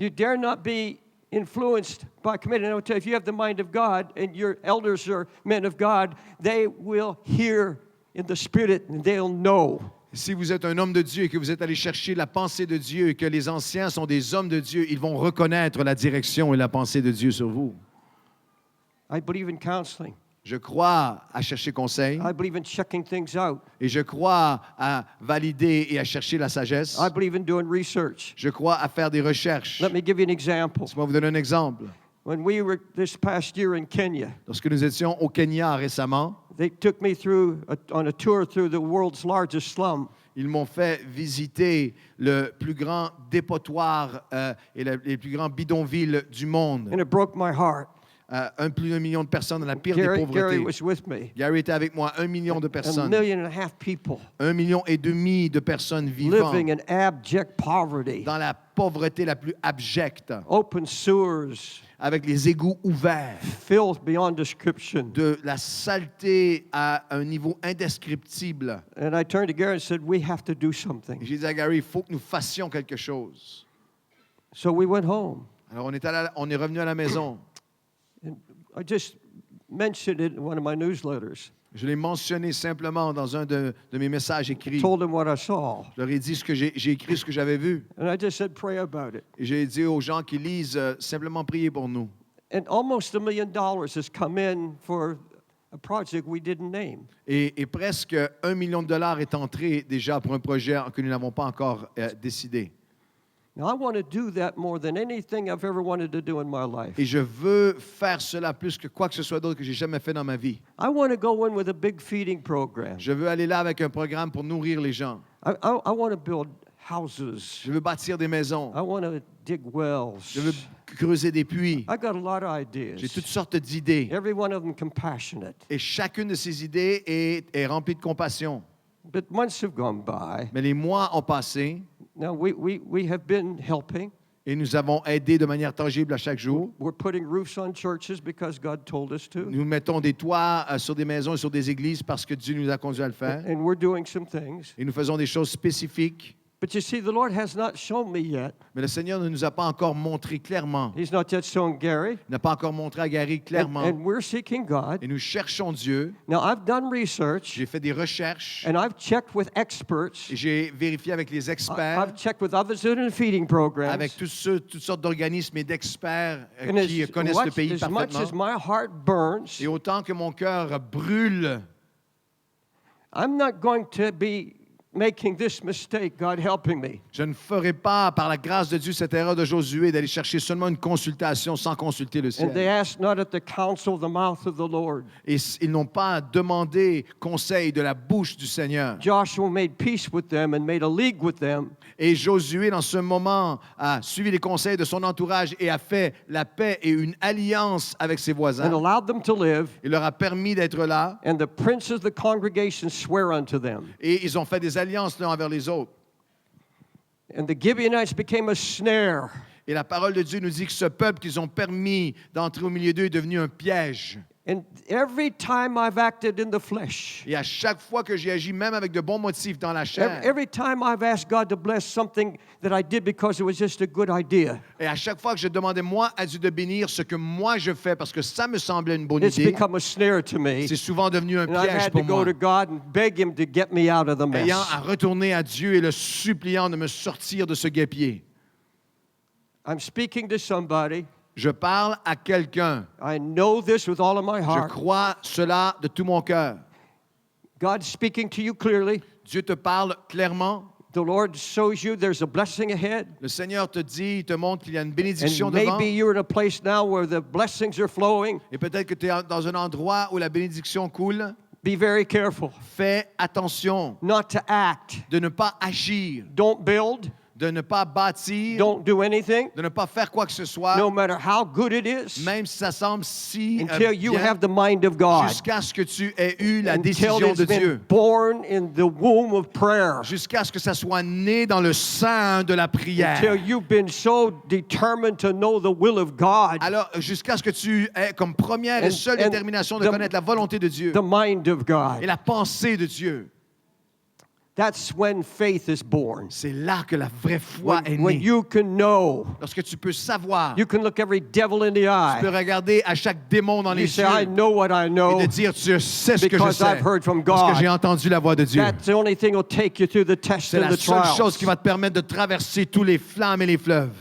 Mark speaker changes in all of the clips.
Speaker 1: You dare not be influenced by committee. And I will tell you, if you have the mind of God and your elders are men of God, they will hear in the Spirit and they'll know.
Speaker 2: Si vous êtes un homme de Dieu et que vous êtes allé chercher la pensée de Dieu et que les anciens sont des hommes de Dieu, ils vont reconnaître la direction et la pensée de Dieu sur vous.
Speaker 1: I believe in counseling.
Speaker 2: Je crois à chercher conseil
Speaker 1: I believe in checking things out.
Speaker 2: et je crois à valider et à chercher la sagesse.
Speaker 1: I believe in doing research.
Speaker 2: Je crois à faire des recherches.
Speaker 1: Let me give you an example.
Speaker 2: Laisse-moi vous donner un exemple.
Speaker 1: When we were this past year in Kenya,
Speaker 2: Lorsque nous étions au Kenya récemment,
Speaker 1: they took me on a tour through the world's largest slum.
Speaker 2: ils m'ont fait visiter le plus grand dépotoir et les plus grands bidonvilles du monde.
Speaker 1: And it broke my heart.
Speaker 2: Plus d'1 million de personnes dans la pire des
Speaker 1: Gary
Speaker 2: pauvretés.
Speaker 1: was with me.
Speaker 2: Gary était avec moi, 1 million de
Speaker 1: A
Speaker 2: personnes.
Speaker 1: 1.5 million people
Speaker 2: 1,5 million de personnes vivant
Speaker 1: living in abject poverty.
Speaker 2: dans la pauvreté la plus abjecte,
Speaker 1: Open sewers,
Speaker 2: avec les égouts ouverts,
Speaker 1: filth beyond description.
Speaker 2: de la saleté à un niveau indescriptible.
Speaker 1: And I turned to Gary and said, we have to do something.
Speaker 2: J'ai dit à Gary, il faut que nous fassions quelque chose.
Speaker 1: So we went home.
Speaker 2: Alors on est revenu à la maison.
Speaker 1: And I just mentioned it in one of my newsletters.
Speaker 2: Je l'ai mentionné simplement dans un de mes messages écrits.
Speaker 1: Told him what I saw.
Speaker 2: Je leur ai dit j'ai écrit ce que j'avais vu.
Speaker 1: And I just said, pray about it.
Speaker 2: Et j'ai dit aux gens qui lisent, simplement priez pour nous.
Speaker 1: And almost $1 million has come in for a project we didn't name.
Speaker 2: Et presque $1 million est entré déjà pour un projet que nous n'avons pas encore décidé.
Speaker 1: Now, I want to do that more than anything I've ever wanted to do in my life.
Speaker 2: Et je veux faire cela plus que quoi que ce soit d'autre que j'ai jamais fait dans ma vie.
Speaker 1: I want to go in with a big feeding program.
Speaker 2: Je veux aller là avec un programme pour nourrir les gens.
Speaker 1: I want to build houses.
Speaker 2: Je veux bâtir des maisons.
Speaker 1: I want to dig wells.
Speaker 2: Je veux creuser des puits.
Speaker 1: I got a lot of ideas.
Speaker 2: J'ai toutes sortes d'idées.
Speaker 1: Every one of them compassionate.
Speaker 2: Et chacune de ces idées est remplie de compassion.
Speaker 1: But months have gone by.
Speaker 2: Mais les mois ont passé
Speaker 1: Now, we have been helping.
Speaker 2: et nous avons aidé de manière tangible à chaque jour.
Speaker 1: We're putting roofs on churches because God told us to.
Speaker 2: Nous mettons des toits sur des maisons et sur des églises parce que Dieu nous a conduits à le faire.
Speaker 1: And we're doing some things.
Speaker 2: Et nous faisons des choses spécifiques.
Speaker 1: But you see, the Lord has not shown me yet.
Speaker 2: Mais le Seigneur ne nous a pas encore montré clairement.
Speaker 1: He's not yet shown Gary.
Speaker 2: Il n'a pas encore montré à Gary clairement.
Speaker 1: And we're seeking God.
Speaker 2: Et nous cherchons Dieu.
Speaker 1: Now, I've done research,
Speaker 2: J'ai fait des recherches.
Speaker 1: and I've checked with experts.
Speaker 2: Et j'ai vérifié avec les experts,
Speaker 1: I've checked with others in the feeding programs.
Speaker 2: avec toutes sortes d'organismes et d'experts
Speaker 1: And
Speaker 2: qui connaissent le pays
Speaker 1: as much as
Speaker 2: parfaitement.
Speaker 1: my heart burns,
Speaker 2: Et autant que mon cœur brûle,
Speaker 1: I'm not going to be making this mistake, God helping me.
Speaker 2: je ne ferai pas, par la grâce de Dieu, cette erreur de Josué d'aller chercher seulement une consultation sans consulter le
Speaker 1: And they
Speaker 2: ciel.
Speaker 1: ask not at the counsel of the mouth of the Lord.
Speaker 2: Et ils n'ont pas demandé conseil de la bouche du Seigneur.
Speaker 1: Joshua made peace with them and made a league with them.
Speaker 2: Et Josué, dans ce moment, a suivi les conseils de son entourage et a fait la paix et une alliance avec ses
Speaker 1: And
Speaker 2: voisins.
Speaker 1: allowed them to live,
Speaker 2: Il leur a permis d'être là
Speaker 1: and the princes of the congregation swear unto them.
Speaker 2: et ils ont fait des alliances l'un envers les autres.
Speaker 1: And the Gibeonites became a snare.
Speaker 2: Et la parole de Dieu nous dit que ce peuple qu'ils ont permis d'entrer au milieu d'eux est devenu un piège.
Speaker 1: And every time I've acted in the flesh,
Speaker 2: Et à chaque fois que j'ai agi, même avec de bons motifs dans la chair,
Speaker 1: every time I've asked God to bless something that I did because it was just a good idea,
Speaker 2: et à chaque fois que je demandais moi à Dieu de bénir ce que moi je fais parce que ça me semblait une bonne
Speaker 1: it's
Speaker 2: idée,
Speaker 1: become a snare to me.
Speaker 2: c'est souvent devenu un
Speaker 1: And I've
Speaker 2: piège
Speaker 1: had to
Speaker 2: pour
Speaker 1: go
Speaker 2: moi.
Speaker 1: to God and beg Him to get me out of the
Speaker 2: Ayant
Speaker 1: mess.
Speaker 2: à retourner à Dieu et le suppliant de me sortir de ce guêpier.
Speaker 1: I'm speaking to somebody.
Speaker 2: Je parle à quelqu'un.
Speaker 1: I know this with all of my
Speaker 2: Je
Speaker 1: heart.
Speaker 2: crois cela de tout mon cœur.
Speaker 1: God's speaking to you clearly.
Speaker 2: Dieu te parle clairement.
Speaker 1: The Lord shows you there's a blessing ahead.
Speaker 2: Le Seigneur te dit, il te montre qu'il y a une bénédiction
Speaker 1: And
Speaker 2: devant.
Speaker 1: maybe you're in a place now where the blessings are flowing.
Speaker 2: Et peut-être que tu es dans un endroit où la bénédiction coule.
Speaker 1: Be very careful
Speaker 2: Fais attention
Speaker 1: not to act.
Speaker 2: de ne pas agir,
Speaker 1: Don't build.
Speaker 2: de ne pas bâtir,
Speaker 1: Don't do anything,
Speaker 2: de ne pas faire quoi que ce soit,
Speaker 1: no matter how good it is,
Speaker 2: même si ça semble si
Speaker 1: until you
Speaker 2: bien,
Speaker 1: have the mind of God.
Speaker 2: jusqu'à ce que tu aies eu la
Speaker 1: Until
Speaker 2: décision
Speaker 1: it's
Speaker 2: de
Speaker 1: been
Speaker 2: Dieu,
Speaker 1: born in the womb of prayer.
Speaker 2: jusqu'à ce que ça soit né dans le sein de la prière.
Speaker 1: Until you've been so determined to know the will of God,
Speaker 2: Alors, jusqu'à ce que tu aies comme première et seule détermination de
Speaker 1: the-
Speaker 2: connaître la volonté de Dieu
Speaker 1: the mind of
Speaker 2: et
Speaker 1: God.
Speaker 2: la pensée de Dieu.
Speaker 1: That's when faith is born.
Speaker 2: C'est là que la vraie foi est
Speaker 1: When
Speaker 2: née.
Speaker 1: you can know,
Speaker 2: Lorsque tu peux savoir,
Speaker 1: you can look every devil in the
Speaker 2: tu peux
Speaker 1: eye.
Speaker 2: regarder à chaque démon dans
Speaker 1: You
Speaker 2: les
Speaker 1: say,
Speaker 2: yeux
Speaker 1: I know what I
Speaker 2: et
Speaker 1: know
Speaker 2: de dire, tu sais ce que je
Speaker 1: because
Speaker 2: sais,
Speaker 1: I've heard from
Speaker 2: parce que j'ai
Speaker 1: God.
Speaker 2: entendu la voix de Dieu.
Speaker 1: That's the only thing that will take you through the tests
Speaker 2: C'est
Speaker 1: and
Speaker 2: la
Speaker 1: the
Speaker 2: seule chose
Speaker 1: trials.
Speaker 2: qui va te permettre de traverser tous les flammes et les fleuves.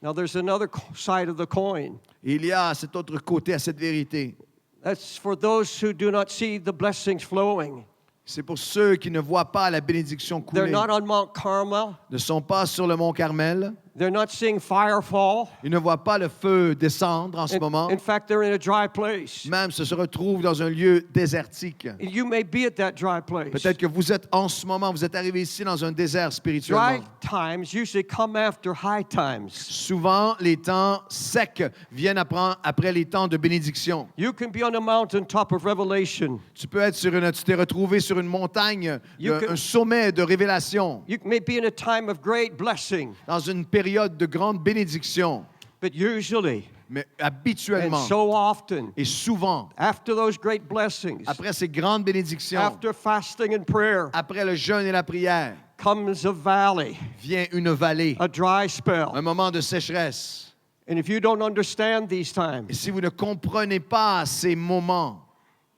Speaker 1: Now there's another side of the coin.
Speaker 2: Et il y a cet autre côté à cette vérité.
Speaker 1: That's for those who do not see the blessings flowing.
Speaker 2: C'est pour ceux qui ne voient pas la bénédiction
Speaker 1: They're
Speaker 2: couler,
Speaker 1: not on Mount Carmel.
Speaker 2: ne sont pas sur le mont Carmel,
Speaker 1: They're not seeing fire fall.
Speaker 2: ils ne voient pas le feu descendre en ce moment.
Speaker 1: In fact, they're in a dry place.
Speaker 2: Même se retrouvent dans un lieu désertique.
Speaker 1: You may be at that dry place.
Speaker 2: Peut-être que vous êtes en ce moment, vous êtes arrivé ici dans un désert spirituellement.
Speaker 1: Dry times usually come after high times.
Speaker 2: Souvent, les temps secs viennent après les temps de bénédiction.
Speaker 1: You can be on a mountain top of revelation.
Speaker 2: Tu t'es retrouvé sur une montagne,
Speaker 1: You can-
Speaker 2: un sommet de révélation,
Speaker 1: You may be in a time of great blessing.
Speaker 2: dans une période de grande bénédiction.
Speaker 1: But usually,
Speaker 2: Mais
Speaker 1: and
Speaker 2: habituellement
Speaker 1: so often,
Speaker 2: et souvent,
Speaker 1: after those great blessings,
Speaker 2: après ces grandes bénédictions,
Speaker 1: after fasting and prayer,
Speaker 2: après le jeûne et la prière,
Speaker 1: comes a valley,
Speaker 2: vient une vallée,
Speaker 1: a dry spell.
Speaker 2: un moment de sécheresse.
Speaker 1: And if you don't understand these
Speaker 2: Et
Speaker 1: times,
Speaker 2: si vous ne comprenez pas ces moments,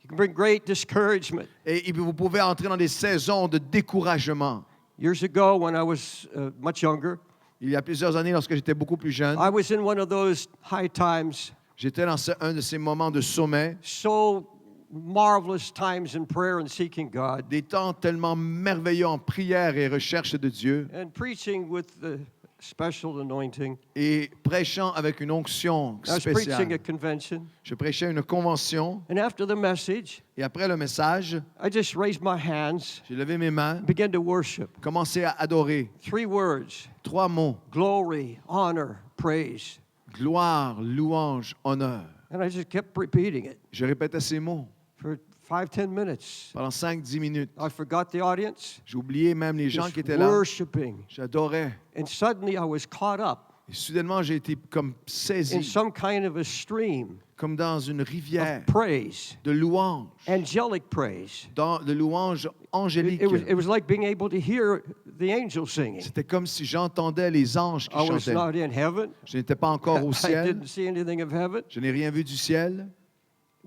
Speaker 1: you can bring great discouragement.
Speaker 2: et vous pouvez entrer dans des saisons de découragement.
Speaker 1: Years ago, when I was much younger,
Speaker 2: Il y a plusieurs années, lorsque j'étais beaucoup plus jeune,
Speaker 1: I was in one of those high times,
Speaker 2: j'étais dans un de ces moments de sommet,
Speaker 1: so marvelous times in prayer and seeking God,
Speaker 2: des temps tellement merveilleux en prière et recherche de Dieu,
Speaker 1: and preaching with the special anointing.
Speaker 2: et prêchant avec une onction
Speaker 1: I was preaching
Speaker 2: spéciale.
Speaker 1: at convention,
Speaker 2: Je prêchais une convention,
Speaker 1: and after the message,
Speaker 2: et après le message,
Speaker 1: I just raised my hands,
Speaker 2: j'ai levé mes mains,
Speaker 1: began to worship.
Speaker 2: commencé à adorer.
Speaker 1: 3 words:
Speaker 2: 3 mots:
Speaker 1: glory, honor, praise.
Speaker 2: gloire, louange, honneur.
Speaker 1: And I just kept repeating it
Speaker 2: Je répétais ces mots
Speaker 1: for 5-10 minutes.
Speaker 2: pendant 5-10 minutes.
Speaker 1: I forgot the audience,
Speaker 2: J'ai oublié même les gens
Speaker 1: just
Speaker 2: qui étaient là.
Speaker 1: worshiping.
Speaker 2: J'adorais.
Speaker 1: And suddenly I was caught up
Speaker 2: Et soudainement, j'ai été comme
Speaker 1: in
Speaker 2: saisi,
Speaker 1: some kind of a stream
Speaker 2: comme dans une rivière
Speaker 1: of praise,
Speaker 2: de louange,
Speaker 1: angelic praise.
Speaker 2: de louange angélique.
Speaker 1: It was like being able to hear the angels singing.
Speaker 2: C'était comme si j'entendais les anges qui
Speaker 1: I was
Speaker 2: chantaient.
Speaker 1: not in heaven.
Speaker 2: Je n'étais pas encore au
Speaker 1: I
Speaker 2: ciel.
Speaker 1: didn't see anything of heaven,
Speaker 2: Je n'ai rien vu du ciel.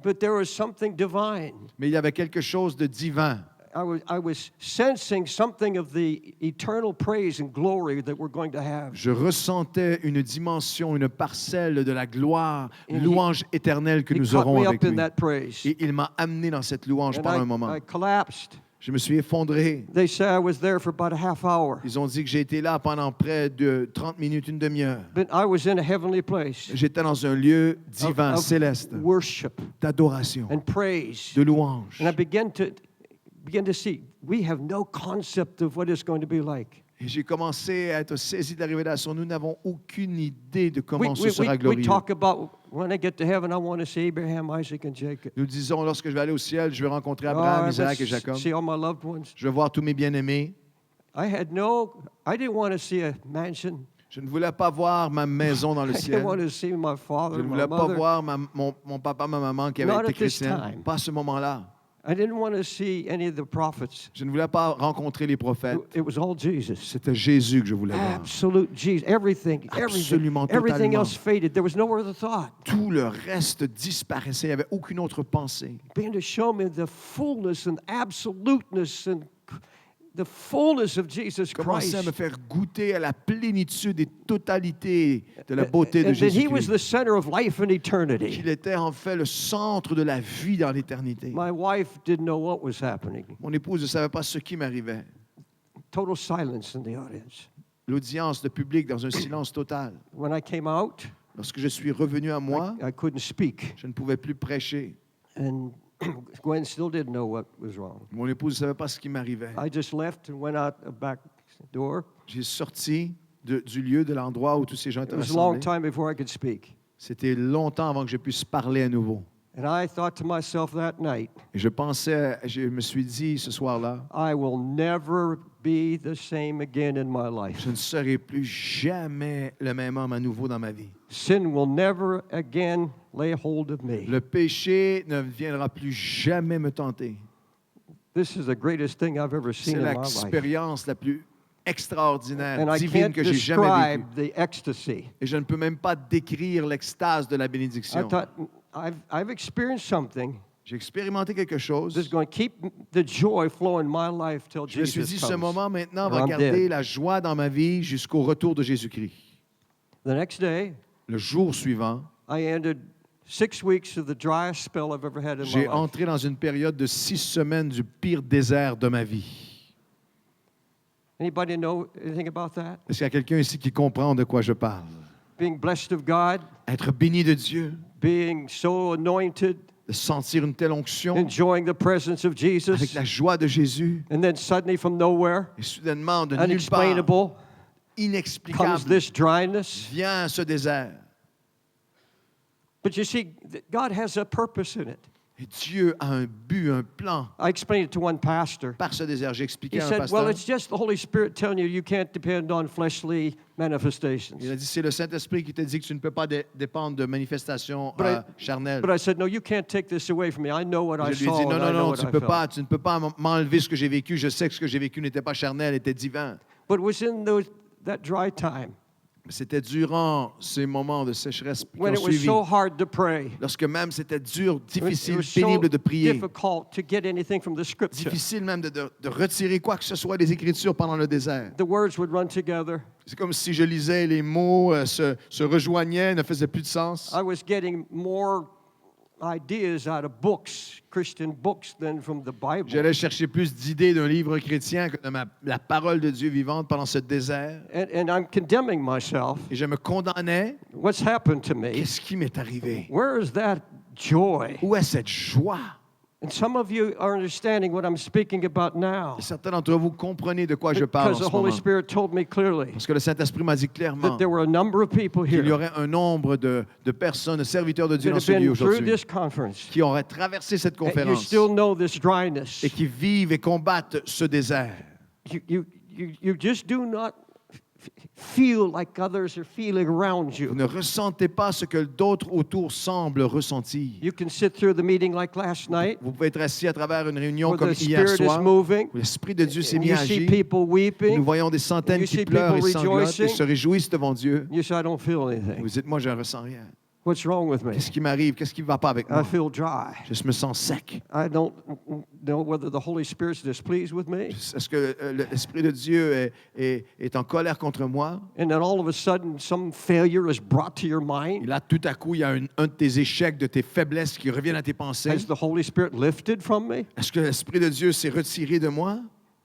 Speaker 1: but there was something divine.
Speaker 2: Mais il y avait quelque chose de divin.
Speaker 1: I was sensing something of the eternal praise and glory that we're going to have.
Speaker 2: Je ressentais une dimension, une parcelle de la gloire,
Speaker 1: And
Speaker 2: louange éternelle que
Speaker 1: He
Speaker 2: nous
Speaker 1: caught
Speaker 2: aurons
Speaker 1: me
Speaker 2: avec
Speaker 1: up in
Speaker 2: lui.
Speaker 1: that praise.
Speaker 2: Et il m'a amené dans cette louange
Speaker 1: And
Speaker 2: pendant un moment.
Speaker 1: I collapsed.
Speaker 2: Je me suis effondré.
Speaker 1: They say I was there for about a half hour,
Speaker 2: Ils ont dit que j'ai été là pendant près de 30 minutes, une demi-heure.
Speaker 1: but I was in a heavenly place
Speaker 2: J'étais dans un lieu divin,
Speaker 1: of
Speaker 2: céleste,
Speaker 1: worship
Speaker 2: d'adoration,
Speaker 1: and praise.
Speaker 2: de louange.
Speaker 1: And I began to see we have no concept of what it's going to be like.
Speaker 2: Et j'ai commencé à être saisi de la révélation. Nous n'avons aucune idée de
Speaker 1: We,
Speaker 2: comment ce
Speaker 1: we,
Speaker 2: sera
Speaker 1: we, we
Speaker 2: glorieux.
Speaker 1: talk about when I get to heaven, I want to see Abraham, Isaac, and Jacob.
Speaker 2: Nous disons, lorsque je vais aller au ciel, je vais rencontrer
Speaker 1: Oh,
Speaker 2: Abraham,
Speaker 1: I
Speaker 2: Isaac et
Speaker 1: want to
Speaker 2: Jacob.
Speaker 1: see all my loved ones.
Speaker 2: Je vais voir tous mes bien-aimés.
Speaker 1: I didn't want to see a mansion.
Speaker 2: Je ne voulais pas voir ma maison dans le
Speaker 1: I
Speaker 2: ciel.
Speaker 1: didn't want to see my
Speaker 2: Je
Speaker 1: father,
Speaker 2: ne
Speaker 1: my
Speaker 2: voulais pas
Speaker 1: mother.
Speaker 2: voir mon papa, ma maman qui avaient
Speaker 1: Not
Speaker 2: été
Speaker 1: at this
Speaker 2: chrétiens.
Speaker 1: time.
Speaker 2: Pas à ce moment-là.
Speaker 1: I didn't want to see any of the prophets.
Speaker 2: Je ne voulais pas rencontrer les prophètes.
Speaker 1: It was all Jesus.
Speaker 2: C'était Jésus que je voulais voir.
Speaker 1: Absolute Jesus. Everything,
Speaker 2: Absolument,
Speaker 1: everything
Speaker 2: totalement.
Speaker 1: else faded. There was no other thought.
Speaker 2: Tout le reste disparaissait. Il n'y avait aucune autre pensée.
Speaker 1: Began to show me the fullness and absoluteness and the fullness of Jesus
Speaker 2: Commençait à me
Speaker 1: Christ.
Speaker 2: faire goûter à la plénitude et totalité de la beauté de
Speaker 1: And that He was
Speaker 2: Jésus-Christ.
Speaker 1: the center of life and eternity.
Speaker 2: Qu'il était en fait le centre de la vie dans l'éternité.
Speaker 1: My wife didn't know what was happening.
Speaker 2: Mon épouse ne savait pas ce qui m'arrivait.
Speaker 1: Total silence in the audience.
Speaker 2: L'audience, le public dans un silence total.
Speaker 1: When I came out,
Speaker 2: Lorsque je suis revenu à moi,
Speaker 1: I couldn't speak.
Speaker 2: je ne pouvais plus prêcher.
Speaker 1: And Gwen still didn't know what was wrong.
Speaker 2: Mon épouse ne savait pas ce qui m'arrivait.
Speaker 1: I just left and went out a back door.
Speaker 2: J'ai sorti du lieu, de l'endroit où tous ces gens
Speaker 1: It
Speaker 2: étaient
Speaker 1: was a long
Speaker 2: rassemblés.
Speaker 1: time before I could speak.
Speaker 2: C'était longtemps avant que je puisse parler à nouveau.
Speaker 1: And I thought to myself that night,
Speaker 2: Et je me suis dit ce soir-là,
Speaker 1: I will never be the same again in my life.
Speaker 2: je ne serai plus jamais le même homme à nouveau dans ma vie.
Speaker 1: Sin will never again lay hold of me.
Speaker 2: Le péché ne viendra plus jamais me tenter.
Speaker 1: This is the greatest thing I've ever
Speaker 2: C'est
Speaker 1: seen in my life.
Speaker 2: l'expérience la plus extraordinaire,
Speaker 1: And I
Speaker 2: divine
Speaker 1: can't
Speaker 2: que j'ai jamais vécue.
Speaker 1: describe the ecstasy.
Speaker 2: Et je ne peux même pas décrire l'extase de la
Speaker 1: I
Speaker 2: bénédiction.
Speaker 1: thought, I've experienced something
Speaker 2: J'ai expérimenté quelque chose.
Speaker 1: that's going to keep the joy flowing in my life till
Speaker 2: Je me suis dit,
Speaker 1: Jesus
Speaker 2: ce
Speaker 1: comes.
Speaker 2: moment maintenant
Speaker 1: or
Speaker 2: va
Speaker 1: I'm
Speaker 2: garder
Speaker 1: dead.
Speaker 2: la joie dans ma vie jusqu'au retour de Jésus-Christ.
Speaker 1: The next day,
Speaker 2: Le jour suivant,
Speaker 1: I ended 6 weeks of the driest spell I've ever had in my
Speaker 2: j'ai
Speaker 1: life.
Speaker 2: entré dans une période de 6 semaines du pire désert de ma vie.
Speaker 1: Anybody know anything about that?
Speaker 2: Est-ce qu'il y a quelqu'un ici qui comprend de quoi je parle?
Speaker 1: Being blessed of God,
Speaker 2: Être béni de Dieu,
Speaker 1: being so anointed,
Speaker 2: de sentir une telle onction
Speaker 1: enjoying the presence of
Speaker 2: avec
Speaker 1: Jesus,
Speaker 2: la joie de Jésus,
Speaker 1: and then suddenly from nowhere,
Speaker 2: et soudainement, de nulle part,
Speaker 1: unexplainable, comes
Speaker 2: inexplicable,
Speaker 1: this dryness.
Speaker 2: vient ce désert.
Speaker 1: But you see, God has a purpose in it.
Speaker 2: Et Dieu a un but, un plan
Speaker 1: I explained it to one pastor.
Speaker 2: par ce désert. J'ai expliqué
Speaker 1: He
Speaker 2: à un
Speaker 1: said,
Speaker 2: pasteur.
Speaker 1: well, it's just the Holy Spirit telling you can't depend on fleshly manifestations.
Speaker 2: Il a dit, c'est le Saint-Esprit qui te dit que tu ne peux pas dépendre de manifestations
Speaker 1: But
Speaker 2: charnelles.
Speaker 1: But I said, no, you can't take this away from me. I know what I
Speaker 2: Je lui ai
Speaker 1: saw
Speaker 2: dit,
Speaker 1: and
Speaker 2: non,
Speaker 1: I
Speaker 2: non,
Speaker 1: know
Speaker 2: non,
Speaker 1: what
Speaker 2: tu
Speaker 1: I felt.
Speaker 2: ne peux pas m'enlever ce que j'ai vécu. Je sais que ce que j'ai vécu n'était pas charnel, était divin.
Speaker 1: But it was in that dry time
Speaker 2: C'était durant ces moments de sécheresse qui
Speaker 1: when
Speaker 2: ont
Speaker 1: it was
Speaker 2: suivi.
Speaker 1: so hard to pray.
Speaker 2: Lorsque même c'était dur,
Speaker 1: It
Speaker 2: difficile,
Speaker 1: was so
Speaker 2: pénible de prier.
Speaker 1: difficult to get anything from the scripture.
Speaker 2: Difficile même de retirer quoi que ce soit des Écritures pendant le désert.
Speaker 1: The words would run together.
Speaker 2: C'est comme si je lisais, les mots se rejoignaient, ne faisaient plus de sens.
Speaker 1: I was getting more ideas out of books, Christian books, than from the Bible.
Speaker 2: J'allais chercher plus d'idées d'un livre chrétien que de la parole de Dieu vivante pendant ce désert.
Speaker 1: And I'm condemning myself.
Speaker 2: Et je me condamnais.
Speaker 1: What's happened to me?
Speaker 2: Qu'est-ce qui m'est arrivé?
Speaker 1: Where is that joy?
Speaker 2: Où est cette joie?
Speaker 1: And some of you are understanding what I'm speaking about now
Speaker 2: Et certains d'entre vous comprenez de quoi je parle en
Speaker 1: because
Speaker 2: ce
Speaker 1: the Holy
Speaker 2: moment.
Speaker 1: Spirit told me clearly
Speaker 2: Parce que le Saint-Esprit m'a dit clairement
Speaker 1: that there were a number of people
Speaker 2: qu'il y
Speaker 1: here
Speaker 2: aurait un nombre de personnes, de serviteurs de Dieu
Speaker 1: that
Speaker 2: dans
Speaker 1: have
Speaker 2: ce lieu
Speaker 1: been through
Speaker 2: aujourd'hui,
Speaker 1: this conference
Speaker 2: qui auraient traversé cette
Speaker 1: and you
Speaker 2: conférence
Speaker 1: still know this dryness.
Speaker 2: et qui vivent et combattent ce désert.
Speaker 1: You just do not feel like others are feeling around
Speaker 2: Vous
Speaker 1: you.
Speaker 2: ne ressentez pas ce que d'autres autour semblent ressentir.
Speaker 1: You can sit through the meeting like last night
Speaker 2: Vous pouvez être assis à travers une réunion
Speaker 1: where
Speaker 2: comme
Speaker 1: the
Speaker 2: hier
Speaker 1: Spirit is
Speaker 2: soir,
Speaker 1: moving
Speaker 2: où l'Esprit de Dieu s'est
Speaker 1: and
Speaker 2: mis
Speaker 1: you
Speaker 2: à
Speaker 1: see
Speaker 2: agir.
Speaker 1: people
Speaker 2: Nous
Speaker 1: weeping.
Speaker 2: voyons des centaines
Speaker 1: You
Speaker 2: qui
Speaker 1: see
Speaker 2: pleurent et
Speaker 1: people
Speaker 2: sanglotent et
Speaker 1: rejoicing.
Speaker 2: se réjouissent devant Dieu.
Speaker 1: You say, I don't feel anything.
Speaker 2: Vous dites, moi, je ne ressens rien.
Speaker 1: What's wrong with me?
Speaker 2: Qu'est-ce qui m'arrive? Qu'est-ce qui ne va pas avec
Speaker 1: I
Speaker 2: moi?
Speaker 1: feel dry.
Speaker 2: Je me sens sec.
Speaker 1: I don't know whether the Holy Spirit's displeased with me.
Speaker 2: Est-ce que l'Esprit de Dieu est en colère contre moi?
Speaker 1: And then all of a sudden, some failure is brought to your
Speaker 2: Et
Speaker 1: mind.
Speaker 2: là, tout à coup, il y a un de tes échecs, de tes faiblesses qui reviennent à tes pensées.
Speaker 1: Has the Holy Spirit lifted from me?
Speaker 2: Est-ce que l'Esprit de Dieu s'est retiré de moi?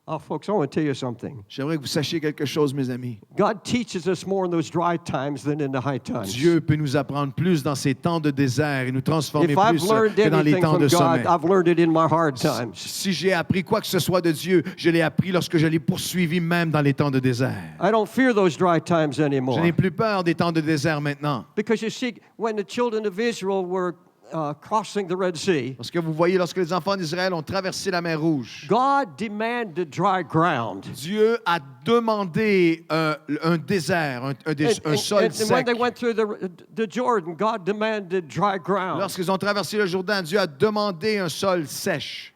Speaker 1: Oh, folks, I want to tell you something.
Speaker 2: J'aimerais que vous sachiez quelque chose, mes amis.
Speaker 1: God teaches us more in those dry times than in the high times.
Speaker 2: Dieu peut nous apprendre plus dans ces temps de désert et nous transformer
Speaker 1: If I've
Speaker 2: plus
Speaker 1: learned
Speaker 2: que dans les
Speaker 1: anything
Speaker 2: temps de
Speaker 1: from
Speaker 2: sommeil.
Speaker 1: God, I've learned it in my hard times.
Speaker 2: Si j'ai appris quoi que ce soit de Dieu, je l'ai appris lorsque je l'ai poursuivi même dans les temps de désert.
Speaker 1: I don't fear those dry times
Speaker 2: Je
Speaker 1: anymore.
Speaker 2: n'ai plus peur des temps de désert maintenant.
Speaker 1: Because you see, when the children of Israel were crossing the Red Sea,
Speaker 2: Parce que vous voyez, lorsque les enfants d'Israël ont traversé la mer Rouge,
Speaker 1: God demanded dry ground.
Speaker 2: Dieu a demandé un désert, un sol
Speaker 1: And when
Speaker 2: sec.
Speaker 1: they went through the Jordan, God demanded dry ground.
Speaker 2: Lorsqu'ils ont traversé le Jourdain, Dieu a demandé un sol sèche.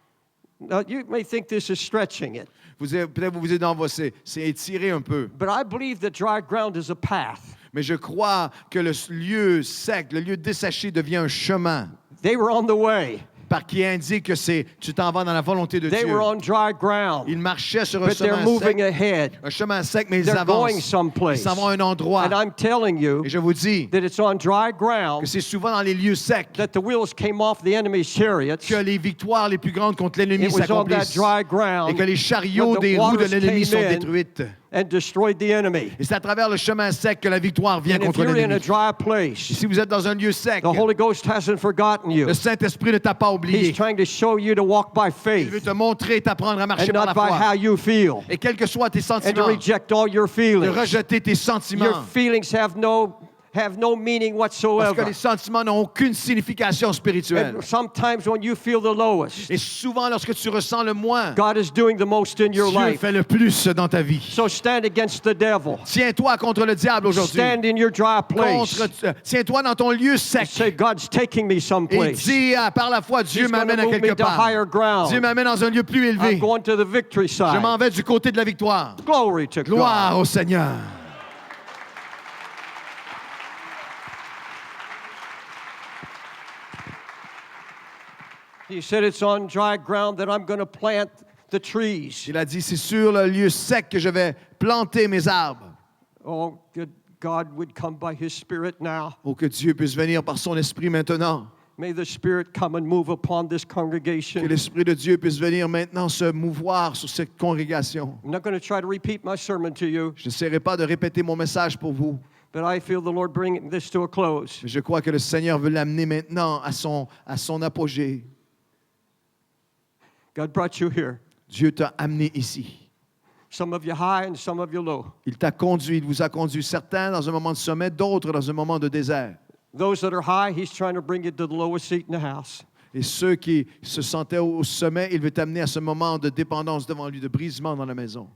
Speaker 1: Now, you may think this is stretching it,
Speaker 2: Peut-être vous vous dites, non, c'est étiré un peu.
Speaker 1: but I believe that dry ground is a path.
Speaker 2: Mais je crois que le lieu sec, le lieu desséché devient un chemin
Speaker 1: They were on the way.
Speaker 2: par qui indique que tu t'en vas dans la volonté de
Speaker 1: They
Speaker 2: Dieu.
Speaker 1: were on dry ground,
Speaker 2: Ils marchaient sur un
Speaker 1: but they're
Speaker 2: chemin
Speaker 1: moving
Speaker 2: sec,
Speaker 1: ahead.
Speaker 2: un chemin sec, mais ils
Speaker 1: They're going
Speaker 2: avancent. Ils
Speaker 1: someplace.
Speaker 2: s'en vont à un endroit.
Speaker 1: And I'm telling you
Speaker 2: Et je vous dis
Speaker 1: that it's on dry
Speaker 2: que
Speaker 1: ground
Speaker 2: c'est souvent dans les lieux secs
Speaker 1: that the wheels came off the enemy's chariots.
Speaker 2: que les victoires les plus grandes contre l'ennemi
Speaker 1: It was on that
Speaker 2: s'accomplissent.
Speaker 1: dry
Speaker 2: Et
Speaker 1: ground
Speaker 2: que les chariots
Speaker 1: when the
Speaker 2: des roues de
Speaker 1: waters
Speaker 2: l'ennemi
Speaker 1: came
Speaker 2: sont
Speaker 1: in
Speaker 2: détruites.
Speaker 1: and destroyed the enemy.
Speaker 2: Et c'est à travers le chemin sec que la victoire vient
Speaker 1: And if
Speaker 2: contre
Speaker 1: you're in a
Speaker 2: l'ennemi.
Speaker 1: dry
Speaker 2: Et
Speaker 1: place,
Speaker 2: si vous êtes dans un lieu sec,
Speaker 1: the Holy Ghost hasn't forgotten you.
Speaker 2: le Saint-Esprit ne t'a pas
Speaker 1: He's
Speaker 2: oublié.
Speaker 1: trying to show you to walk by
Speaker 2: Il veut
Speaker 1: faith
Speaker 2: te montrer et t'apprendre à marcher
Speaker 1: and
Speaker 2: par la
Speaker 1: not by how
Speaker 2: foi.
Speaker 1: you feel,
Speaker 2: Et quels que soient tes
Speaker 1: and to
Speaker 2: sentiments,
Speaker 1: reject all your
Speaker 2: de
Speaker 1: feelings.
Speaker 2: rejeter tes
Speaker 1: Your
Speaker 2: sentiments.
Speaker 1: feelings have no have no meaning
Speaker 2: Parce que
Speaker 1: whatsoever.
Speaker 2: les sentiments n'ont aucune signification spirituelle.
Speaker 1: And sometimes when you feel the lowest,
Speaker 2: Et souvent, lorsque tu ressens le moins,
Speaker 1: God is doing the most in your
Speaker 2: Dieu
Speaker 1: life.
Speaker 2: fait le plus dans ta vie.
Speaker 1: So stand against the devil.
Speaker 2: Tiens-toi contre le diable aujourd'hui.
Speaker 1: Stand in your dry place.
Speaker 2: Tiens-toi dans ton lieu sec.
Speaker 1: Say, God's taking me
Speaker 2: Et
Speaker 1: someplace.
Speaker 2: dis, par la foi, Dieu
Speaker 1: He's gonna
Speaker 2: m'amène à
Speaker 1: move
Speaker 2: quelque
Speaker 1: me to
Speaker 2: part.
Speaker 1: higher ground.
Speaker 2: Dieu m'amène dans un lieu plus
Speaker 1: I'm
Speaker 2: élevé.
Speaker 1: going to the victory
Speaker 2: Je m'en
Speaker 1: side.
Speaker 2: vais du côté de la victoire.
Speaker 1: Glory to God.
Speaker 2: Gloire au Seigneur.
Speaker 1: He said it's on dry ground that I'm going to plant the trees.
Speaker 2: Il a dit, c'est sur le lieu sec que je vais planter mes arbres.
Speaker 1: Oh, good God would come by His Spirit now.
Speaker 2: Oh, que Dieu puisse venir par son esprit maintenant.
Speaker 1: May the Spirit come and move upon this
Speaker 2: Que
Speaker 1: congregation.
Speaker 2: l'esprit de Dieu puisse venir maintenant se mouvoir sur cette congrégation.
Speaker 1: I'm not going to try to repeat my sermon to you,
Speaker 2: Je n'essaierai pas de répéter mon message pour vous,
Speaker 1: but I feel the Lord bringing this to a close.
Speaker 2: mais je crois que le Seigneur veut l'amener maintenant à son apogée.
Speaker 1: God brought you here.
Speaker 2: Dieu t'a amené ici.
Speaker 1: Some of you high and some of you low.
Speaker 2: Il t'a conduit, il vous a conduit, certains dans un moment de sommet, d'autres dans un moment de désert.
Speaker 1: Those that are high, He's trying to bring you to the lowest seat in the house.
Speaker 2: Et ceux qui se sentaient au sommet, il veut t'amener à ce moment de dépendance devant lui, de brisement dans la maison,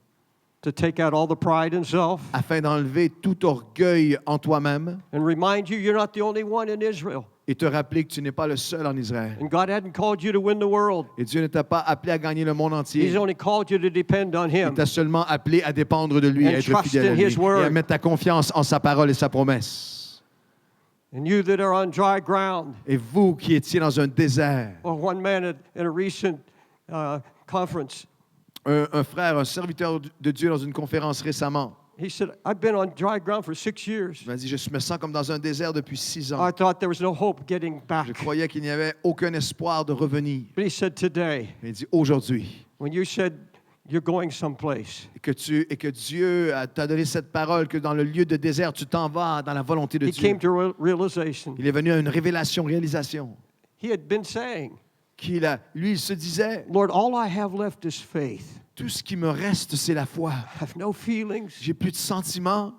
Speaker 1: To take out all the pride in self
Speaker 2: afin d'enlever tout orgueil en toi-même
Speaker 1: and remind you you're not the only one in Israel.
Speaker 2: et te rappeler que tu n'es pas le seul en Israël.
Speaker 1: And God hadn't called you to win the world.
Speaker 2: Et Dieu ne t'a pas appelé à gagner le monde entier.
Speaker 1: He's only called you to depend on
Speaker 2: Il
Speaker 1: Him.
Speaker 2: t'a seulement appelé à dépendre de lui,
Speaker 1: And
Speaker 2: à être
Speaker 1: trust
Speaker 2: fidèle à
Speaker 1: in
Speaker 2: lui
Speaker 1: His word.
Speaker 2: et à mettre ta confiance en sa parole et sa promesse.
Speaker 1: And you that are on dry ground,
Speaker 2: Et vous qui étiez dans un désert,
Speaker 1: or one man in a recent conference,
Speaker 2: un frère, un serviteur de Dieu dans une conférence récemment,
Speaker 1: he said, I've been on dry ground for 6 years.
Speaker 2: il m'a dit, je me sens comme dans un désert depuis 6 ans.
Speaker 1: I thought there was no hope getting back.
Speaker 2: Je croyais qu'il n'y avait aucun espoir de revenir.
Speaker 1: But he said today,
Speaker 2: Mais il dit, aujourd'hui,
Speaker 1: when you said you're going someplace,
Speaker 2: et que Dieu t'a donné cette parole, que dans le lieu de désert, tu t'en vas dans la volonté de
Speaker 1: he
Speaker 2: Dieu.
Speaker 1: came to realization.
Speaker 2: Il est venu à une révélation, réalisation,
Speaker 1: He had been saying,
Speaker 2: lui, il se disait,
Speaker 1: Lord, all I have left is faith.
Speaker 2: tout ce qui me reste, c'est la foi.
Speaker 1: I have no feelings,
Speaker 2: J'ai plus de sentiments,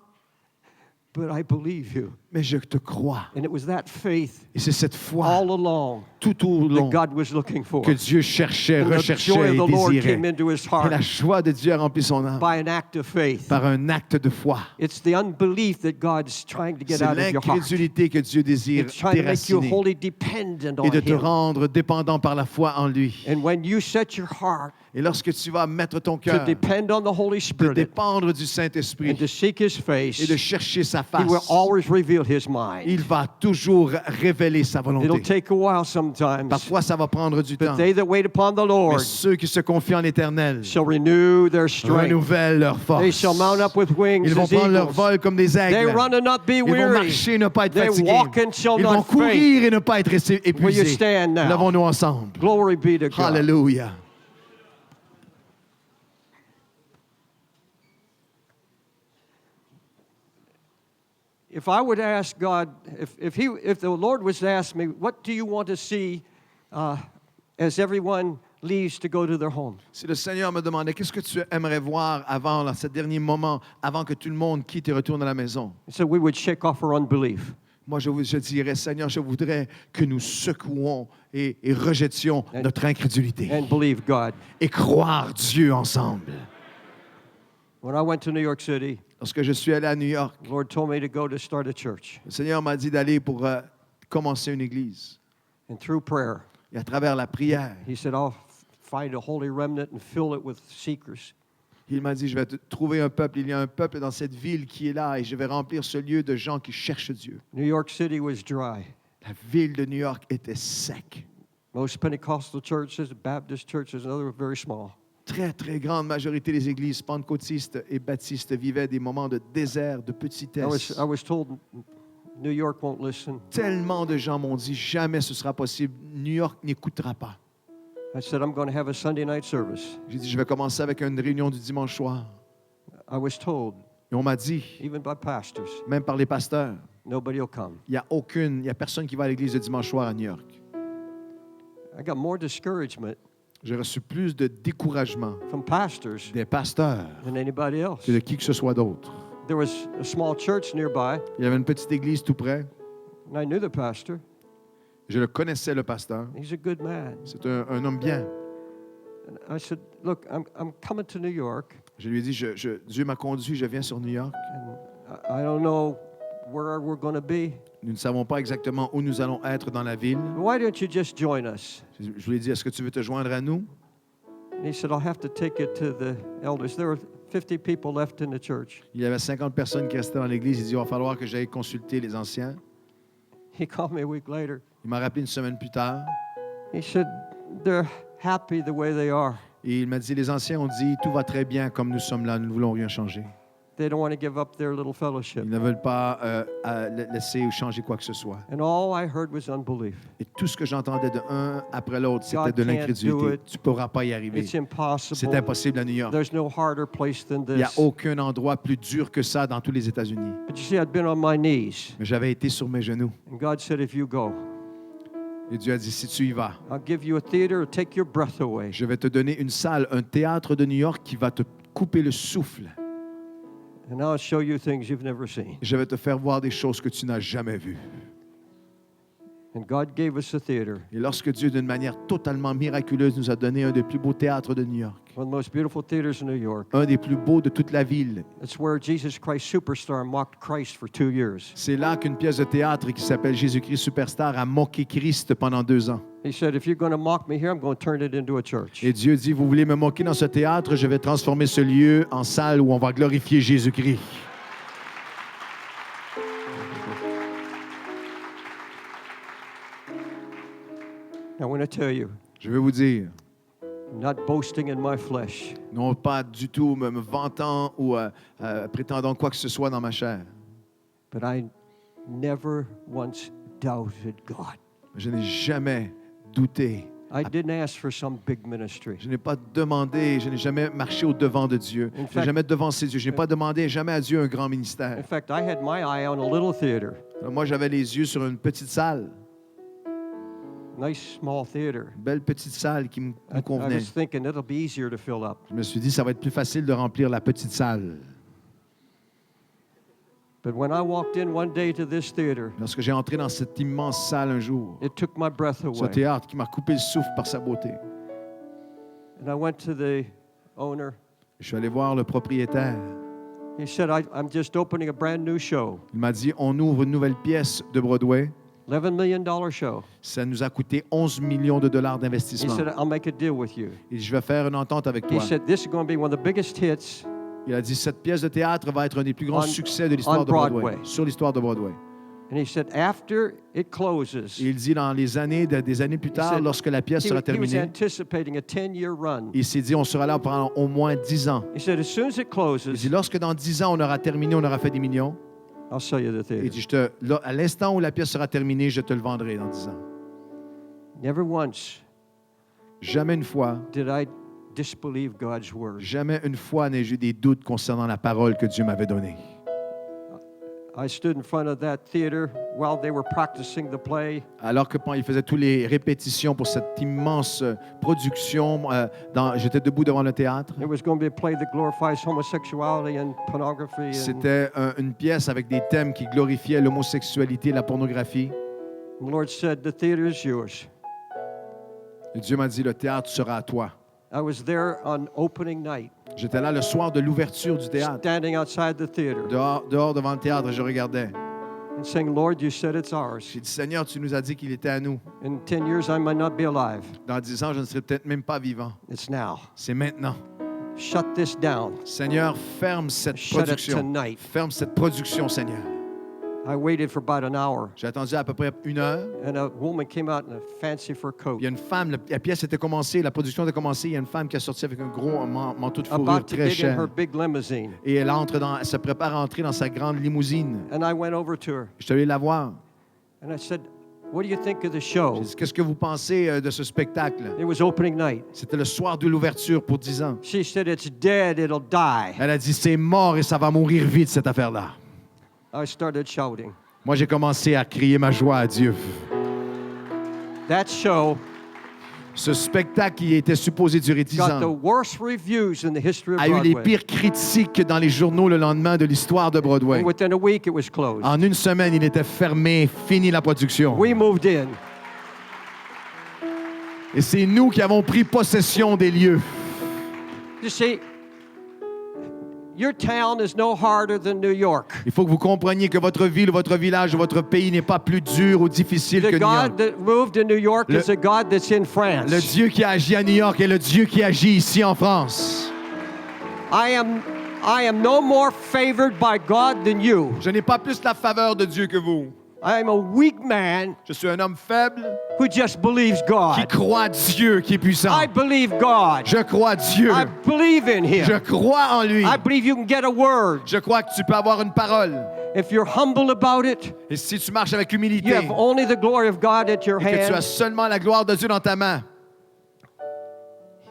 Speaker 1: but I believe you.
Speaker 2: mais je te crois.
Speaker 1: And it was that faith
Speaker 2: Et c'est cette foi,
Speaker 1: all along
Speaker 2: tout au
Speaker 1: that
Speaker 2: long,
Speaker 1: God was looking for.
Speaker 2: que Dieu cherchait,
Speaker 1: And the joy
Speaker 2: recherchait
Speaker 1: of
Speaker 2: et
Speaker 1: the Lord
Speaker 2: désirait.
Speaker 1: came into his
Speaker 2: Et
Speaker 1: heart
Speaker 2: la joie de Dieu a rempli son âme
Speaker 1: by an act of faith.
Speaker 2: par un acte de foi.
Speaker 1: It's the unbelief that God's trying to get
Speaker 2: C'est
Speaker 1: out of your heart.
Speaker 2: l'incrédulité que Dieu désire
Speaker 1: It's trying to make you
Speaker 2: déraciner
Speaker 1: wholly dependent on
Speaker 2: et de te
Speaker 1: Him.
Speaker 2: rendre dépendant par la foi en lui.
Speaker 1: And when you set your heart
Speaker 2: Et lorsque tu vas mettre ton
Speaker 1: to
Speaker 2: cœur,
Speaker 1: depend on the Holy
Speaker 2: de
Speaker 1: Spirit
Speaker 2: dépendre du
Speaker 1: and
Speaker 2: Saint-Esprit
Speaker 1: to seek His face,
Speaker 2: et de chercher sa
Speaker 1: He will
Speaker 2: face,
Speaker 1: always reveal His mind.
Speaker 2: il va toujours révéler sa
Speaker 1: It'll
Speaker 2: volonté.
Speaker 1: take a while sometimes,
Speaker 2: Parfois, ça va prendre du temps.
Speaker 1: but they that wait upon the
Speaker 2: Mais
Speaker 1: Lord
Speaker 2: ceux qui se confient en l'Éternel
Speaker 1: shall renew their strength.
Speaker 2: renouvellent leur
Speaker 1: They
Speaker 2: force.
Speaker 1: shall mount up with wings
Speaker 2: Ils vont
Speaker 1: as
Speaker 2: prendre leur
Speaker 1: eagles.
Speaker 2: vol comme des
Speaker 1: They
Speaker 2: aigles.
Speaker 1: run and not be
Speaker 2: Ils vont
Speaker 1: weary.
Speaker 2: marcher et ne pas être
Speaker 1: They
Speaker 2: fatigués.
Speaker 1: walk and shall
Speaker 2: Ils vont
Speaker 1: not faint.
Speaker 2: courir et ne pas être
Speaker 1: Will you
Speaker 2: épuisés.
Speaker 1: stand now?
Speaker 2: Levons-nous ensemble.
Speaker 1: Glory be to God.
Speaker 2: Alléluia.
Speaker 1: If I would ask God, if the Lord was to ask me, what do you want to see as everyone leaves to go to their home?
Speaker 2: Si le Seigneur me demandait, qu'est-ce que tu aimerais voir avant, dans ce dernier moment, avant que tout le monde quitte et retourne à la maison?
Speaker 1: So we would shake off our unbelief.
Speaker 2: Moi, je dirais, Seigneur, je voudrais que nous secouons et rejetions notre incrédulité
Speaker 1: And believe God.
Speaker 2: et croire Dieu ensemble.
Speaker 1: When I went to New York City,
Speaker 2: Lorsque je suis allé à New York,
Speaker 1: the Lord told me to go to start a church.
Speaker 2: le Seigneur m'a dit d'aller pour commencer une église.
Speaker 1: And through prayer,
Speaker 2: Et à travers la prière,
Speaker 1: He said, I'll find a holy remnant and fill it with seekers.
Speaker 2: il m'a dit, je vais trouver un peuple. Il y a un peuple dans cette ville qui est là et je vais remplir ce lieu de gens qui cherchent Dieu.
Speaker 1: New York City was dry.
Speaker 2: La ville de New York était sec.
Speaker 1: Most Pentecostal churches, Baptist churches, and others were very small.
Speaker 2: Très, très grande majorité des églises pentecôtistes et baptistes vivaient des moments de désert, de petitesse.
Speaker 1: I was told New York won't listen.
Speaker 2: Tellement de gens m'ont dit, jamais ce sera possible. New York n'écoutera pas.
Speaker 1: I said, I'm going to have a Sunday night service.
Speaker 2: J'ai dit, je vais commencer avec une réunion du dimanche soir.
Speaker 1: I was told,
Speaker 2: Et on m'a dit,
Speaker 1: even by pastors,
Speaker 2: même par les pasteurs,
Speaker 1: nobody will come.
Speaker 2: il n'y a personne qui va à l'église le dimanche soir à New York.
Speaker 1: I got more discouragement
Speaker 2: J'ai reçu plus de découragement
Speaker 1: from pastors
Speaker 2: des pasteurs
Speaker 1: than anybody else.
Speaker 2: que de qui que ce soit d'autre.
Speaker 1: there was a small church nearby,
Speaker 2: Il y avait une petite église tout près.
Speaker 1: and I knew the pastor.
Speaker 2: Je le connaissais, le pasteur.
Speaker 1: He's a good man.
Speaker 2: C'est un homme bien.
Speaker 1: And I said, look, I'm coming to New York,
Speaker 2: Je lui ai dit, Dieu m'a conduit, je viens sur New York.
Speaker 1: and I don't know where we're going to be.
Speaker 2: Nous ne savons pas exactement où nous allons être dans la ville.
Speaker 1: Why don't you just join us?
Speaker 2: Je lui ai dit, est-ce que tu veux te joindre à nous?
Speaker 1: And he said, I'll have to take it to the elders. There were 50 people left in the church.
Speaker 2: Il y avait 50 personnes qui restaient dans l'église. Il dit, il va falloir que j'aille consulter les anciens.
Speaker 1: He called me a week later.
Speaker 2: Il m'a rappelé une semaine plus tard.
Speaker 1: He said, they're happy the way they are.
Speaker 2: Et il m'a dit, les anciens ont dit, tout va très bien comme nous sommes là, nous ne voulons rien changer.
Speaker 1: They don't want to give up their little fellowship.
Speaker 2: Ils ne veulent pas laisser ou changer quoi que ce soit.
Speaker 1: And all I heard was unbelief.
Speaker 2: Et tout ce que j'entendais de un après l'autre, c'était
Speaker 1: God
Speaker 2: de
Speaker 1: can't do
Speaker 2: l'incrédulité.
Speaker 1: it.
Speaker 2: Tu ne pourras pas y arriver.
Speaker 1: It's impossible.
Speaker 2: C'est impossible à New York.
Speaker 1: There's no harder place than
Speaker 2: Il n'y a
Speaker 1: this.
Speaker 2: aucun endroit plus dur que ça dans tous les États-Unis.
Speaker 1: But you see, I'd been on my knees.
Speaker 2: Mais j'avais été sur mes genoux.
Speaker 1: And God said, if you go,
Speaker 2: Et Dieu a dit, si tu y vas,
Speaker 1: I'll give you a theater, take your breath away.
Speaker 2: je vais te donner une salle, un théâtre de New York qui va te couper le souffle.
Speaker 1: And I'll show you things you've never seen.
Speaker 2: Je vais te faire voir des choses que tu n'as jamais vues.
Speaker 1: And God gave us a theater,
Speaker 2: Et lorsque Dieu, d'une manière totalement miraculeuse, nous a donné un des plus beaux théâtres de New York,
Speaker 1: one of the most beautiful theaters in New York.
Speaker 2: un des plus beaux de toute la ville,
Speaker 1: It's where Jesus Christ Superstar mocked Christ for 2 years.
Speaker 2: c'est là qu'une pièce de théâtre qui s'appelle Jésus-Christ Superstar a moqué Christ pendant 2 ans.
Speaker 1: He said, if you're going to mock me here, I'm going to turn it into a church.
Speaker 2: Et Dieu dit, vous voulez me moquer dans ce théâtre, je vais transformer ce lieu en salle où on va glorifier Jésus-Christ.
Speaker 1: I want to tell you,
Speaker 2: Je vais vous dire,
Speaker 1: not boasting in my flesh,
Speaker 2: non pas du tout me vantant ou prétendant quoi que ce soit dans ma chair.
Speaker 1: but I never once doubted God.
Speaker 2: Je n'ai jamais douté.
Speaker 1: I didn't ask for some big ministry.
Speaker 2: Je n'ai pas demandé, je n'ai jamais marché au devant de Dieu. Je n'ai
Speaker 1: fact-
Speaker 2: jamais devancé Dieu. Je n'ai pas demandé jamais à Dieu un grand
Speaker 1: In
Speaker 2: ministère.
Speaker 1: fact, I had my eye on a little theater,
Speaker 2: Alors, moi, j'avais les yeux sur une petite salle,
Speaker 1: nice small theater.
Speaker 2: une belle petite salle qui me
Speaker 1: I
Speaker 2: convenait.
Speaker 1: was thinking it'll be easier to fill up.
Speaker 2: Je me suis dit, ça va être plus facile de remplir la petite salle.
Speaker 1: But when I walked in one day to this theater,
Speaker 2: Lorsque j'ai entré dans cette immense salle un jour,
Speaker 1: it took my breath
Speaker 2: ce
Speaker 1: away.
Speaker 2: théâtre qui m'a coupé le souffle par sa beauté,
Speaker 1: And I went to the owner.
Speaker 2: je suis allé voir le propriétaire.
Speaker 1: He said, I'm just opening a brand new show,
Speaker 2: Il m'a dit, on ouvre une nouvelle pièce de Broadway.
Speaker 1: $11 million show.
Speaker 2: Ça nous a coûté 11 millions de dollars
Speaker 1: He
Speaker 2: d'investissement.
Speaker 1: said, I'll make a deal with you.
Speaker 2: Et je vais faire une entente avec
Speaker 1: He
Speaker 2: toi.
Speaker 1: said, this is going to be one of the biggest hits.
Speaker 2: Il a dit, cette pièce de théâtre va être un des plus grands
Speaker 1: On-
Speaker 2: succès de l'histoire
Speaker 1: on
Speaker 2: de Broadway.
Speaker 1: Broadway.
Speaker 2: Sur l'histoire de Broadway.
Speaker 1: And he said, after it closes,
Speaker 2: Et il dit, dans les années, des années plus tard,
Speaker 1: said
Speaker 2: lorsque la pièce
Speaker 1: he
Speaker 2: sera
Speaker 1: was
Speaker 2: terminée,
Speaker 1: anticipating a 10-year run.
Speaker 2: il s'est dit, on sera là pendant au moins 10 ans.
Speaker 1: He said, as soon as it
Speaker 2: Il
Speaker 1: closes,
Speaker 2: dit, lorsque dans 10 ans, on aura terminé, on aura fait des millions,
Speaker 1: I'll sell you the
Speaker 2: il
Speaker 1: theater.
Speaker 2: dit, à l'instant où la pièce sera terminée, je te le vendrai dans 10 ans.
Speaker 1: Never once
Speaker 2: Jamais une fois,
Speaker 1: did I disbelieve God's word.
Speaker 2: jamais une fois n'ai-je eu des doutes concernant la parole que Dieu m'avait donnée.
Speaker 1: I stood in front of that theater while they were practicing the play.
Speaker 2: Alors que quand il faisait toutes les répétitions pour cette immense production, j'étais debout devant le théâtre.
Speaker 1: It was going to be a play that glorifies homosexuality and pornography. And
Speaker 2: C'était une pièce avec des thèmes qui glorifiaient l'homosexualité et la pornographie.
Speaker 1: the Lord said, the theater is yours.
Speaker 2: Et Dieu m'a dit, le théâtre sera à toi.
Speaker 1: I was there on opening night,
Speaker 2: J'étais là le soir de l'ouverture du théâtre.
Speaker 1: standing outside the theater
Speaker 2: Dehors devant le théâtre, et je regardais.
Speaker 1: and saying, Lord, you said it's ours.
Speaker 2: J'ai dit, Seigneur, tu nous as dit qu'il était à nous.
Speaker 1: In 10 years, I might not be alive.
Speaker 2: Dans 10 ans, je ne serai peut-être même pas vivant.
Speaker 1: It's now.
Speaker 2: C'est maintenant.
Speaker 1: Shut this down.
Speaker 2: Seigneur, ferme cette
Speaker 1: Shut it
Speaker 2: production.
Speaker 1: tonight.
Speaker 2: Ferme cette production, Seigneur.
Speaker 1: I waited for about an hour,
Speaker 2: J'ai attendu à peu près 1 heure.
Speaker 1: and a woman came out in a fancy fur coat,
Speaker 2: Il y a une femme, la pièce était commencée, la production était commencée. Il y a une femme qui est sortie avec un gros manteau de fourrure
Speaker 1: about to
Speaker 2: très
Speaker 1: get in her
Speaker 2: cher.
Speaker 1: big limousine.
Speaker 2: Et elle se prépare à entrer dans sa grande limousine.
Speaker 1: And I went over to her,
Speaker 2: Je suis allé la voir.
Speaker 1: and I said, what do you think of the show?
Speaker 2: J'ai dit, qu'est-ce que vous pensez de ce spectacle?
Speaker 1: It was opening night.
Speaker 2: C'était le soir de l'ouverture pour 10 ans.
Speaker 1: She said, it's dead, it'll die.
Speaker 2: Elle a dit, c'est mort et ça va mourir vite, cette affaire-là.
Speaker 1: I started shouting.
Speaker 2: Moi, j'ai commencé à crier ma joie à Dieu.
Speaker 1: That show
Speaker 2: Ce spectacle qui était supposé durer 10
Speaker 1: got the
Speaker 2: ans
Speaker 1: worst reviews in the history of
Speaker 2: a eu les
Speaker 1: Broadway.
Speaker 2: pires critiques dans les journaux le lendemain de l'histoire de Broadway.
Speaker 1: And within a week, it was closed.
Speaker 2: En une semaine, il était fermé, fini la production.
Speaker 1: We moved in.
Speaker 2: Et c'est nous qui avons pris possession des lieux.
Speaker 1: You see, your town is no harder than New York.
Speaker 2: Il faut que vous compreniez que votre ville, votre village, votre pays n'est pas plus dur ou difficile que
Speaker 1: The
Speaker 2: New York.
Speaker 1: God that moved in New York
Speaker 2: Le-
Speaker 1: is a God that's in France.
Speaker 2: Le Dieu qui agit à New York est le Dieu qui agit ici en France.
Speaker 1: I am no more favored by God than you.
Speaker 2: Je n'ai pas plus la faveur de Dieu que vous.
Speaker 1: I am a weak man
Speaker 2: Je suis un homme faible
Speaker 1: who just believes
Speaker 2: qui
Speaker 1: God.
Speaker 2: croit Dieu qui est puissant.
Speaker 1: I believe God.
Speaker 2: Je crois Dieu.
Speaker 1: I believe in
Speaker 2: Je
Speaker 1: Him.
Speaker 2: crois en lui.
Speaker 1: I believe you can get a word.
Speaker 2: Je crois que tu peux avoir une parole.
Speaker 1: If you're humble about it,
Speaker 2: Et si tu marches avec
Speaker 1: you
Speaker 2: humilité
Speaker 1: have only the glory of God at your
Speaker 2: et que tu as
Speaker 1: hand.
Speaker 2: seulement la gloire de Dieu dans ta main,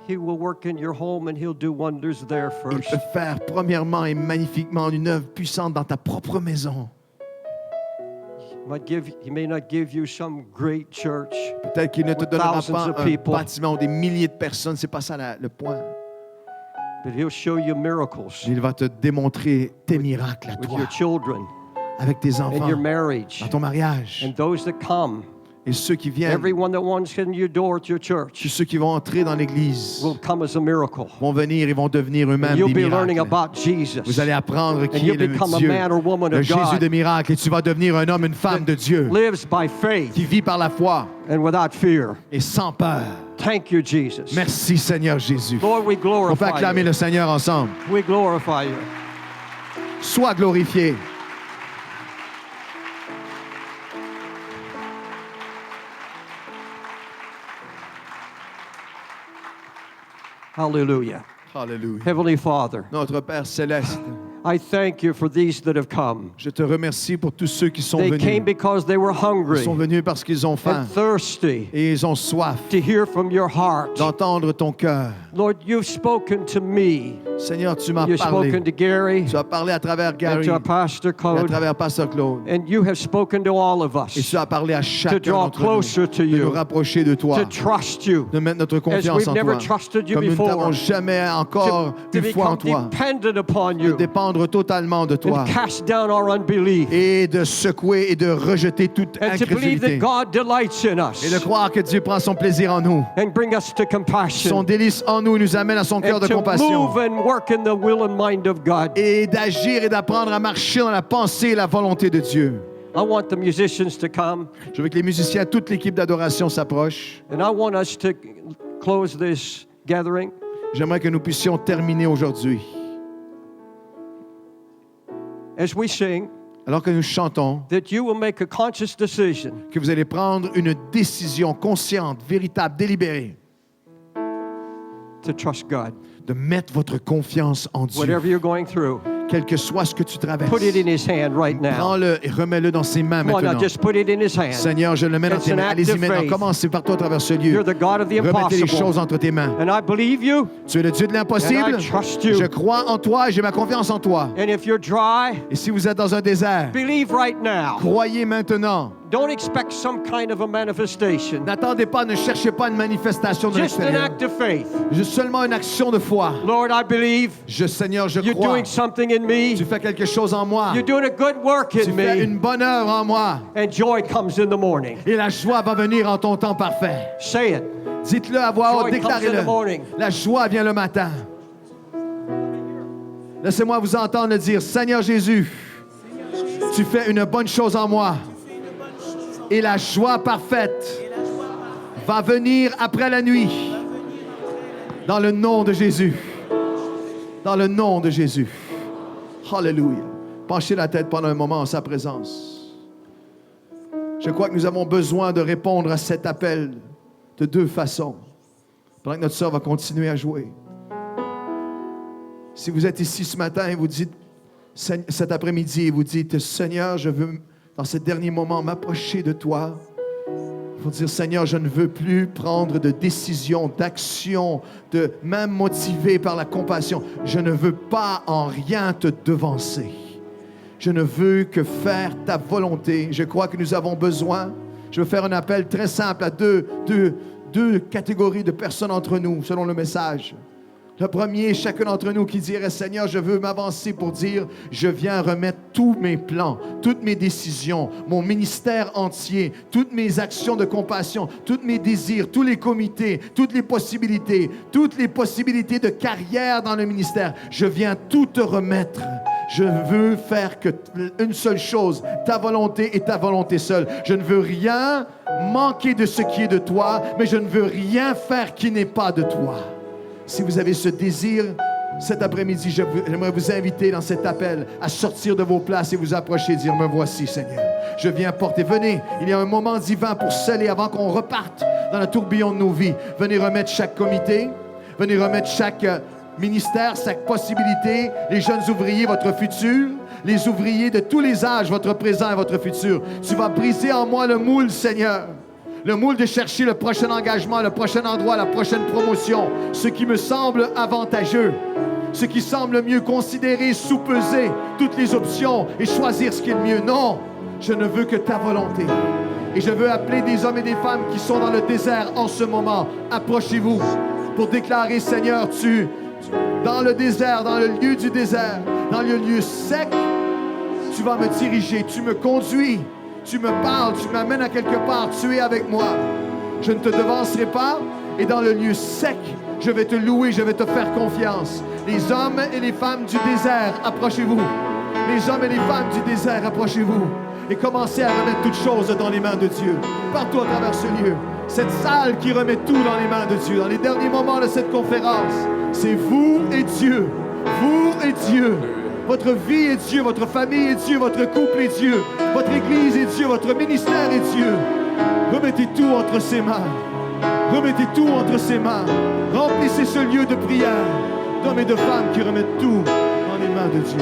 Speaker 1: He will work in your home and He'll do wonders there
Speaker 2: il
Speaker 1: first.
Speaker 2: peut faire premièrement et magnifiquement une œuvre puissante dans ta propre maison.
Speaker 1: He may not give you some great church,
Speaker 2: Peut-être qu'il ne te
Speaker 1: With
Speaker 2: donnera
Speaker 1: thousands
Speaker 2: pas
Speaker 1: of
Speaker 2: un
Speaker 1: people.
Speaker 2: bâtiment ou des milliers de personnes. C'est pas ça le point.
Speaker 1: but He'll show you miracles
Speaker 2: Il va te démontrer tes miracles à
Speaker 1: with
Speaker 2: toi,
Speaker 1: your children
Speaker 2: avec tes
Speaker 1: and
Speaker 2: enfants,
Speaker 1: your marriage.
Speaker 2: dans ton mariage.
Speaker 1: And those that come,
Speaker 2: Et ceux qui viennent,
Speaker 1: everyone that wants in your door at your
Speaker 2: tous
Speaker 1: church
Speaker 2: ceux qui vont entrer dans l'Église
Speaker 1: will come as a miracle.
Speaker 2: vont venir et vont devenir eux-mêmes
Speaker 1: And you'll
Speaker 2: des
Speaker 1: be learning
Speaker 2: miracles.
Speaker 1: about Jesus.
Speaker 2: Vous allez apprendre
Speaker 1: And
Speaker 2: qui est
Speaker 1: you'll
Speaker 2: le
Speaker 1: become a
Speaker 2: Dieu,
Speaker 1: man or woman
Speaker 2: le
Speaker 1: of
Speaker 2: Jésus
Speaker 1: God
Speaker 2: de miracles, et tu vas devenir un homme, une femme de Dieu
Speaker 1: lives by faith
Speaker 2: qui vit par la foi
Speaker 1: and without fear.
Speaker 2: et sans peur.
Speaker 1: Thank you, Jesus.
Speaker 2: Merci Seigneur Jésus.
Speaker 1: Lord, we
Speaker 2: On peut
Speaker 1: glorify
Speaker 2: acclamer
Speaker 1: you.
Speaker 2: le Seigneur ensemble.
Speaker 1: We glorify you.
Speaker 2: Sois glorifié.
Speaker 1: Hallelujah.
Speaker 2: Alléluia.
Speaker 1: Heavenly Father,
Speaker 2: Notre Père céleste,
Speaker 1: I thank you for these that have come.
Speaker 2: je te remercie pour tous ceux qui sont
Speaker 1: They
Speaker 2: venus.
Speaker 1: came because they were
Speaker 2: Ils
Speaker 1: hungry
Speaker 2: sont venus parce qu'ils ont faim
Speaker 1: and thirsty
Speaker 2: et ils ont soif
Speaker 1: to hear from your heart.
Speaker 2: d'entendre ton cœur.
Speaker 1: Lord, you've spoken to me.
Speaker 2: Seigneur, tu m'as
Speaker 1: You've
Speaker 2: parlé.
Speaker 1: spoken to Gary
Speaker 2: Tu as parlé à travers
Speaker 1: and
Speaker 2: Gary
Speaker 1: to
Speaker 2: et
Speaker 1: our Pastor
Speaker 2: à
Speaker 1: Code,
Speaker 2: travers Pasteur Claude.
Speaker 1: and you have spoken to all of
Speaker 2: Et
Speaker 1: us
Speaker 2: tu as parlé à chacun
Speaker 1: draw
Speaker 2: d'entre nous
Speaker 1: closer to
Speaker 2: de
Speaker 1: you,
Speaker 2: nous rapprocher de toi,
Speaker 1: to trust you,
Speaker 2: de mettre notre
Speaker 1: as
Speaker 2: confiance
Speaker 1: we've
Speaker 2: en
Speaker 1: never
Speaker 2: toi,
Speaker 1: trusted you
Speaker 2: comme nous ne
Speaker 1: before,
Speaker 2: t'avons jamais encore
Speaker 1: to
Speaker 2: une foi en
Speaker 1: become
Speaker 2: toi,
Speaker 1: dependent upon
Speaker 2: de
Speaker 1: you,
Speaker 2: dépendre totalement de toi
Speaker 1: and cast down our unbelief,
Speaker 2: et de secouer et de rejeter toute
Speaker 1: and to believe that
Speaker 2: incrédulité
Speaker 1: God delights in
Speaker 2: et de
Speaker 1: us,
Speaker 2: croire que Dieu prend son plaisir en nous.
Speaker 1: and bring us to
Speaker 2: Son
Speaker 1: compassion,
Speaker 2: délice en nous nous amène à son cœur
Speaker 1: and
Speaker 2: de
Speaker 1: to
Speaker 2: compassion
Speaker 1: move and work in the will and mind of God.
Speaker 2: et d'agir et d'apprendre à marcher dans la pensée et la volonté de Dieu.
Speaker 1: I want the musicians to come,
Speaker 2: Je veux que les musiciens, toute l'équipe d'adoration s'approche.
Speaker 1: and I want us to close this gathering.
Speaker 2: J'aimerais que nous puissions terminer aujourd'hui.
Speaker 1: As we sing,
Speaker 2: Alors que nous chantons,
Speaker 1: that you will make a conscious decision
Speaker 2: que vous allez prendre une décision consciente, véritable, délibérée,
Speaker 1: to trust God.
Speaker 2: de mettre votre confiance en Dieu.
Speaker 1: Whatever you're going through,
Speaker 2: Quel que soit ce que tu traverses,
Speaker 1: put it in His hand right now.
Speaker 2: prends-le et remets-le dans ses mains
Speaker 1: Come on now,
Speaker 2: maintenant.
Speaker 1: just put it in His hand.
Speaker 2: Seigneur, je le mets dans
Speaker 1: It's
Speaker 2: tes
Speaker 1: an
Speaker 2: mains.
Speaker 1: act
Speaker 2: Allez-y
Speaker 1: of
Speaker 2: maintenant.
Speaker 1: faith.
Speaker 2: Commencez par toi à travers ce lieu.
Speaker 1: You're the God of the
Speaker 2: Remettez les choses
Speaker 1: impossible.
Speaker 2: entre tes mains.
Speaker 1: And I believe you.
Speaker 2: Tu es le Dieu de l'impossible.
Speaker 1: And I trust you.
Speaker 2: Je crois en toi et j'ai ma confiance en toi.
Speaker 1: And if you're dry,
Speaker 2: Et si vous êtes dans un désert,
Speaker 1: believe right now.
Speaker 2: croyez maintenant.
Speaker 1: Don't expect some kind of a manifestation.
Speaker 2: N'attendez pas, ne cherchez pas une manifestation de
Speaker 1: Just an
Speaker 2: l'extérieur.
Speaker 1: act of faith.
Speaker 2: Juste seulement une action de foi.
Speaker 1: Lord, I believe
Speaker 2: Seigneur, je
Speaker 1: you're
Speaker 2: crois.
Speaker 1: doing something in me.
Speaker 2: Tu fais quelque chose en moi.
Speaker 1: You're doing a good work
Speaker 2: Tu
Speaker 1: in
Speaker 2: fais
Speaker 1: me.
Speaker 2: une bonne œuvre en moi.
Speaker 1: And joy comes in the morning.
Speaker 2: Et la joie va venir en ton temps parfait.
Speaker 1: Say it.
Speaker 2: Dites-le à voix haute,
Speaker 1: Joy comes in the
Speaker 2: déclarez-le.
Speaker 1: morning.
Speaker 2: La joie vient le matin. Laissez-moi vous entendre le dire. Seigneur Jésus, tu fais une bonne chose en moi. Et la joie parfaite va venir après la nuit. Dans le nom de Jésus. Dans le nom de Jésus. Alléluia. Penchez la tête pendant un moment en sa présence. Je crois que nous avons besoin de répondre à cet appel de deux façons. Pendant que notre sœur va continuer à jouer. Si vous êtes ici ce matin et vous dites, cet après-midi, et vous dites, Seigneur, je veux, dans ces derniers moments, m'approcher de toi. Il faut dire, Seigneur, je ne veux plus prendre de décisions, d'actions, de même motivé par la compassion. Je ne veux pas en rien te devancer. Je ne veux que faire ta volonté. Je crois que nous avons besoin. Je veux faire un appel très simple à deux deux catégories de personnes entre nous, selon le message. Le premier, chacun d'entre nous qui dirait, Seigneur, je veux m'avancer pour dire, je viens remettre tous mes plans, toutes mes décisions, mon ministère entier, toutes mes actions de compassion, tous mes désirs, tous les comités, toutes les possibilités de carrière dans le ministère. Je viens tout te remettre. Je veux faire que une seule chose, ta volonté et ta volonté seule. Je ne veux rien manquer de ce qui est de toi, mais je ne veux rien faire qui n'est pas de toi. Si vous avez ce désir, cet après-midi, j'aimerais vous inviter dans cet appel à sortir de vos places et vous approcher et dire, me voici, Seigneur. Je viens porter. Venez, il y a un moment divin pour sceller avant qu'on reparte dans le tourbillon de nos vies. Venez remettre chaque comité, venez remettre chaque ministère, chaque possibilité, les jeunes ouvriers, votre futur, les ouvriers de tous les âges, votre présent et votre futur. Tu vas briser en moi le moule, Seigneur. Le moule de chercher le prochain engagement, le prochain endroit, la prochaine promotion, ce qui me semble avantageux, ce qui semble mieux, considérer, sous-peser toutes les options et choisir ce qui est le mieux. Non, je ne veux que ta volonté. Et je veux appeler des hommes et des femmes qui sont dans le désert en ce moment. Approchez-vous pour déclarer, Seigneur, dans le désert, dans le lieu du désert, dans le lieu sec, tu vas me diriger, tu me conduis. Tu me parles, tu m'amènes à quelque part, tu es avec moi. Je ne te devancerai pas et dans le lieu sec, je vais te louer, je vais te faire confiance. Les hommes et les femmes du désert, approchez-vous. Les hommes et les femmes du désert, approchez-vous. Et commencez à remettre toutes choses dans les mains de Dieu. Partout à travers ce lieu. Cette salle qui remet tout dans les mains de Dieu. Dans les derniers moments de cette conférence, c'est vous et Dieu. Vous et Dieu. Votre vie est Dieu, votre famille est Dieu, votre couple est Dieu, votre église est Dieu, votre ministère est Dieu. Remettez tout entre ses mains. Remettez tout entre ses mains. Remplissez ce lieu de prière d'hommes et de femmes qui remettent tout dans les mains de Dieu.